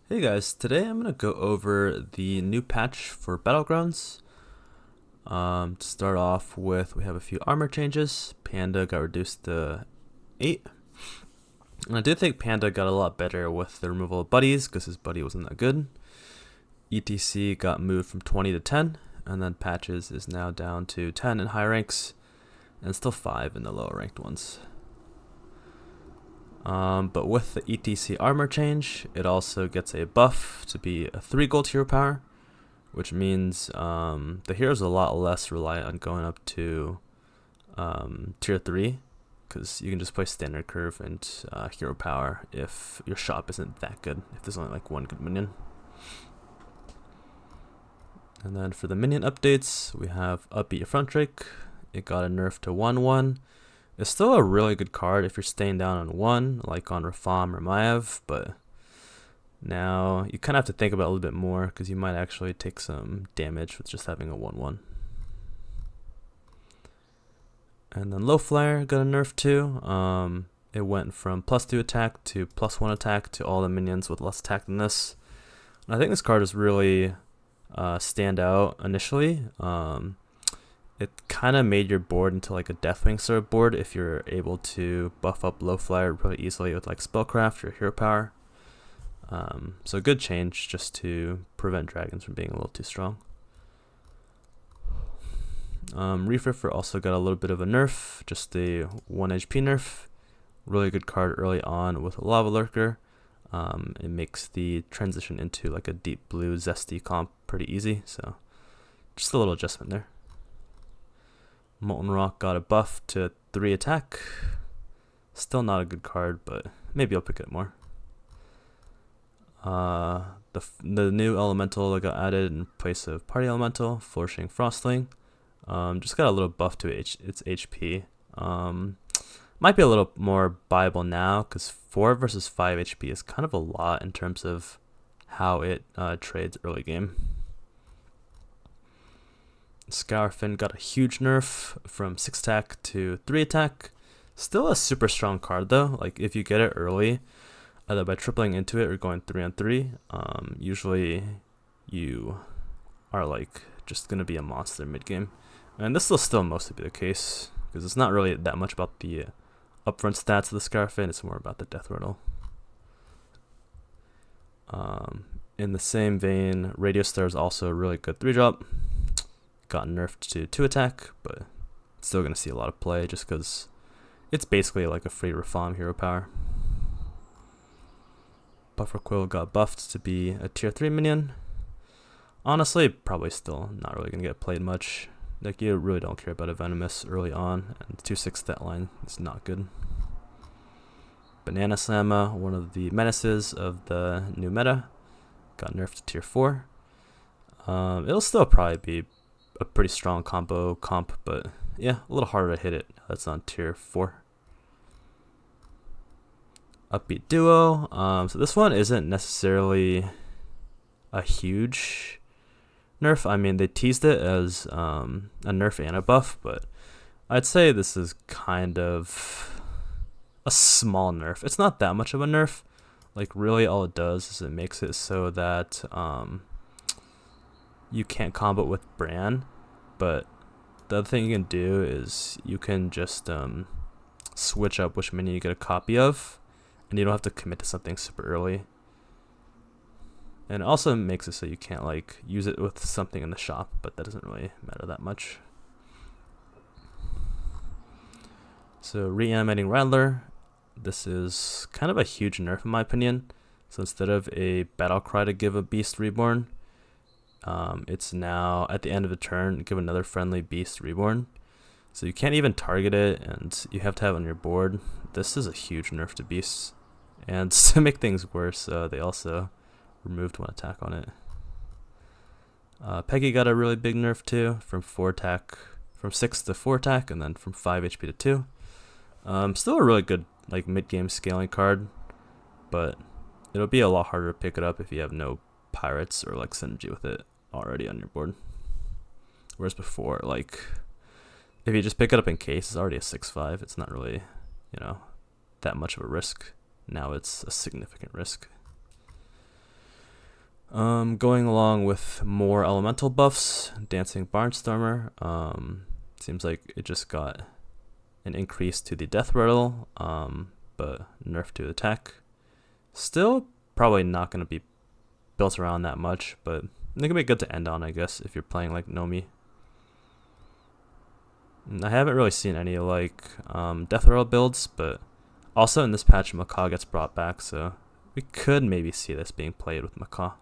Hey guys, today I'm going to go over the new patch for Battlegrounds. To start off with, we have a few armor changes. Panda got reduced to 8. And I do think Panda got a lot better with the removal of buddies, because his buddy wasn't that good. ETC got moved from 20 to 10, and then Patches is now down to 10 in high ranks, and still 5 in the lower ranked ones. But with the ETC armor change, it also gets a buff to be a 3 gold hero power, which means the hero's a lot less reliant on going up to tier 3, because you can just play standard curve and hero power if your shop isn't that good, if there's only like one good minion. And then for the minion updates, we have Upbeat Duo. It got a nerf to 1/1. It's still a really good card if you're staying down on 1, like on Rafam or Maiev, but now you kind of have to think about it a little bit more, because you might actually take some damage with just having a 1/1. And then Low Flyer got a nerf too. It went from +2 attack to +1 attack to all the minions with less attack than this. And I think this card is really stand out initially. It kind of made your board into like a Deathwing sort of board if you're able to buff up Low Flyer really easily with like Spellcraft or Hero Power. So a good change just to prevent dragons from being a little too strong. Reefer also got a little bit of a nerf, just the 1 HP nerf. Really good card early on with a Lava Lurker. It makes the transition into like a deep blue zesty comp pretty easy, so just a little adjustment there. Molten Rock got a buff to 3 attack. Still not a good card, but maybe I'll pick it more. The new elemental that got added in place of Party Elemental, Flourishing Frosting, just got a little buff to its HP. Might be a little more viable now, because 4 versus 5 HP is kind of a lot in terms of how it trades early game. Scourfin got a huge nerf from 6 attack to 3 attack. Still a super strong card though. Like if you get it early, either by tripling into it or going 3-on-3, usually you are like just gonna be a monster mid game. And this will still mostly be the case, because it's not really that much about the upfront stats of the Scarfin, it's more about the death rattle. In the same vein, Radio Star is also a really good 3-drop. Got nerfed to 2 attack, but still going to see a lot of play just because it's basically like a free Rafam hero power. Buffer Quill got buffed to be a tier 3 minion. Honestly, probably still not really going to get played much. Like, you really don't care about a Venomous early on, and 2/6 stat line is not good. Bananasama, one of the menaces of the new meta, got nerfed to tier 4. It'll still probably be a pretty strong comp, but yeah, a little harder to hit it. That's on tier 4. Upbeat Duo. So this one isn't necessarily a huge nerf. I mean, they teased it as a nerf and a buff, but I'd say this is kind of a small nerf. It's not that much of a nerf. Like, really all it does is it makes it so that you can't combo with Bran, but the other thing you can do is you can just switch up which minion you get a copy of, and you don't have to commit to something super early. And it also makes it so you can't like use it with something in the shop, but that doesn't really matter that much. So reanimating Rattler, this is kind of a huge nerf in my opinion. So instead of a battle cry to give a beast reborn, it's now at the end of the turn give another friendly beast reborn. So you can't even target it, and you have to have it on your board. This is a huge nerf to beasts, and to make things worse, they also removed 1 attack on it. Peggy got a really big nerf too, from 6 to 4 attack, and then from 5 HP to 2. Still a really good like mid game scaling card, but it'll be a lot harder to pick it up if you have no pirates or like synergy with it already on your board. Whereas before, like if you just pick it up in case, it's already a 6/5. It's not really, that much of a risk. Now it's a significant risk. Going along with more elemental buffs, Dancing Barnstormer. Seems like it just got an increase to the death rattle, but nerf to attack. Still probably not going to be built around that much, but it can be good to end on, I guess, if you're playing like Nomi. I haven't really seen any like Deathrow builds, but also in this patch Macaw gets brought back, so we could maybe see this being played with Macaw.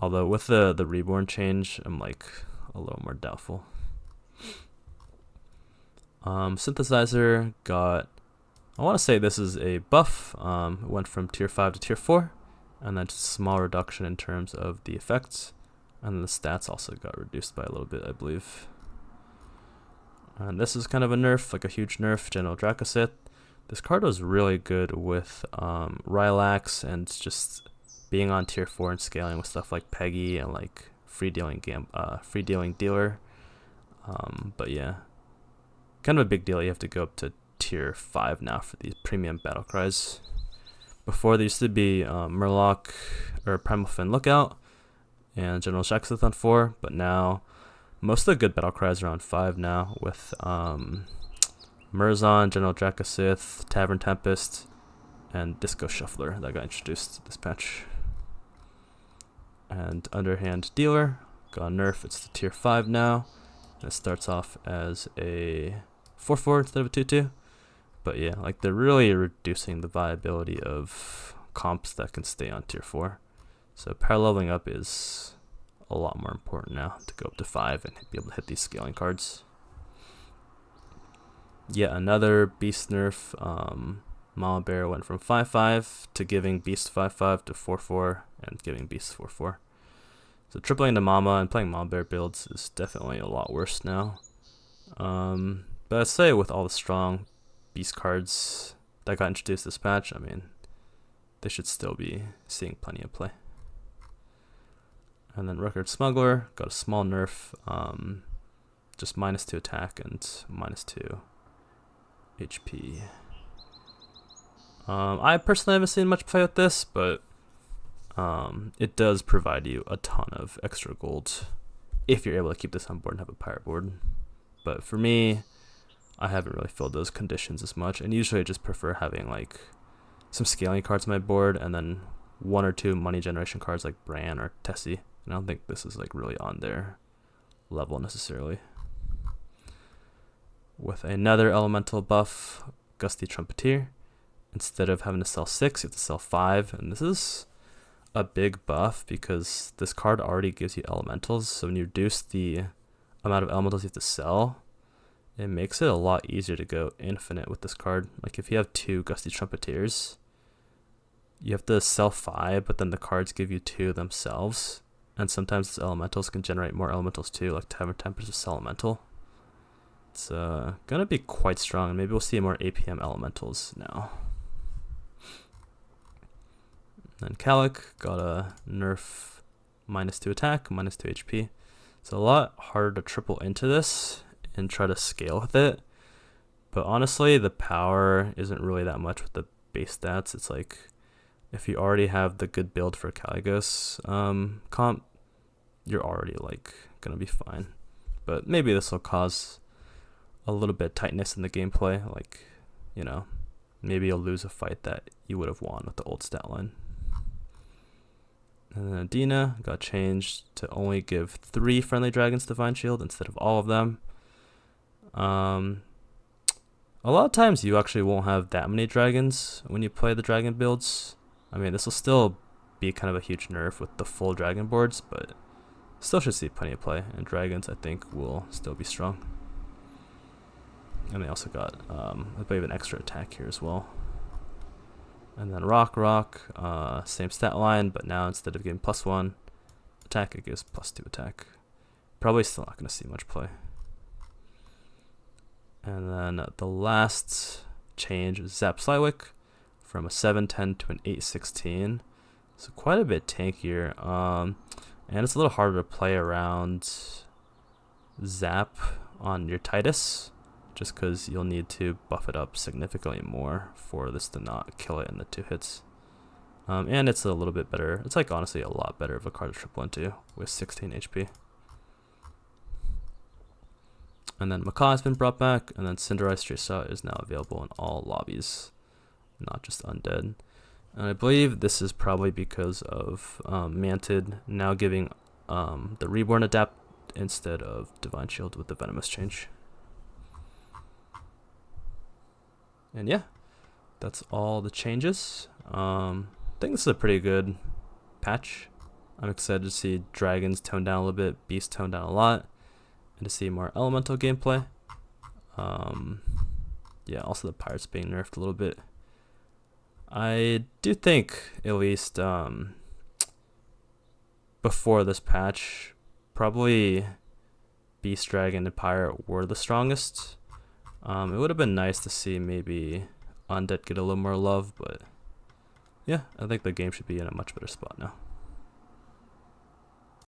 Although with the reborn change, I'm like a little more doubtful. Synthesizer got, I want to say this is a buff. It went from tier 5 to tier 4, and then just a small reduction in terms of the effects, and then the stats also got reduced by a little bit, I believe. And this is kind of a nerf, like a huge nerf, General Draco. This card was really good with Rylax and just being on tier 4 and scaling with stuff like Peggy and like free dealing dealer. But yeah, kind of a big deal. You have to go up to tier 5 now for these premium battle cries. Before there used to be Murloc or Primal Fin Lookout and General Shaxith on 4, but now most of the good battle cries are on 5 now with Murzon, General Draco, Tavern Tempest, and Disco Shuffler that got introduced this patch. And Underhand Dealer got a nerf. It's the tier 5 now, and it starts off as a 4/4 instead of a 2/2. But yeah, like they're really reducing the viability of comps that can stay on tier 4. So power leveling up is a lot more important now to go up to 5 and be able to hit these scaling cards. Yet another beast nerf. Mama Bear went from 5/5 to giving beast 5/5 to 4/4 and giving beast 4/4. So tripling the Mama and playing Mama Bear builds is definitely a lot worse now. But I'd say with all the strong beast cards that got introduced this patch, I mean, they should still be seeing plenty of play. And then Record Smuggler got a small nerf, just -2 attack and -2 HP. I personally haven't seen much play with this, but it does provide you a ton of extra gold if you're able to keep this on board and have a pirate board. But for me, I haven't really filled those conditions as much, and usually I just prefer having like some scaling cards on my board and then 1 or 2 money generation cards like Bran or Tessie. And I don't think this is like really on their level necessarily. With another elemental buff, Gusty Trumpet. Instead of having to sell 6, you have to sell 5, and this is a big buff because this card already gives you elementals. So when you reduce the amount of elementals you have to sell, it makes it a lot easier to go infinite with this card. Like if you have 2 Gusty Trumpeteers, you have to sell 5, but then the cards give you 2 themselves. And sometimes these elementals can generate more elementals too, like Tavern Tempest is elemental. It's gonna be quite strong, and maybe we'll see more APM elementals now. Then Cowlick got a nerf -2 attack, -2 HP. It's a lot harder to triple into this and try to scale with it. But honestly, the power isn't really that much with the base stats. It's like if you already have the good build for Kalecgos comp, you're already like gonna be fine. But maybe this will cause a little bit of tightness in the gameplay. Like, you know, maybe you'll lose a fight that you would have won with the old stat line. And then Dina got changed to only give 3 friendly dragons Divine Shield instead of all of them. A lot of times you actually won't have that many dragons when you play the dragon builds. I mean, this will still be kind of a huge nerf with the full dragon boards, but still should see plenty of play, and dragons I think will still be strong. And they also got I believe an extra attack here as well. And then Rock, same stat line, but now instead of giving +1 attack, it gives +2 attack. Probably still not going to see much play. And then the last change is Zap Slywick from a 7/10 to an 8/16. So quite a bit tankier. And it's a little harder to play around Zap on your Titus, just because you'll need to buff it up significantly more for this to not kill it in the 2 hits. And it's a little bit better. It's like honestly a lot better of a card to triple into with 16 HP. And then Macaw has been brought back, and then Cinderella Stresa is now available in all lobbies, not just Undead. And I believe this is probably because of Manted now giving the Reborn adapt instead of Divine Shield with the Venomous change. And yeah, that's all the changes. I think this is a pretty good patch. I'm excited to see Dragons tone down a little bit, Beast tone down a lot, and to see more elemental gameplay. Yeah, also the Pirates being nerfed a little bit. I do think, at least before this patch, probably Beast, Dragon, and Pirate were the strongest. It would have been nice to see maybe Undead get a little more love, but yeah, I think the game should be in a much better spot now.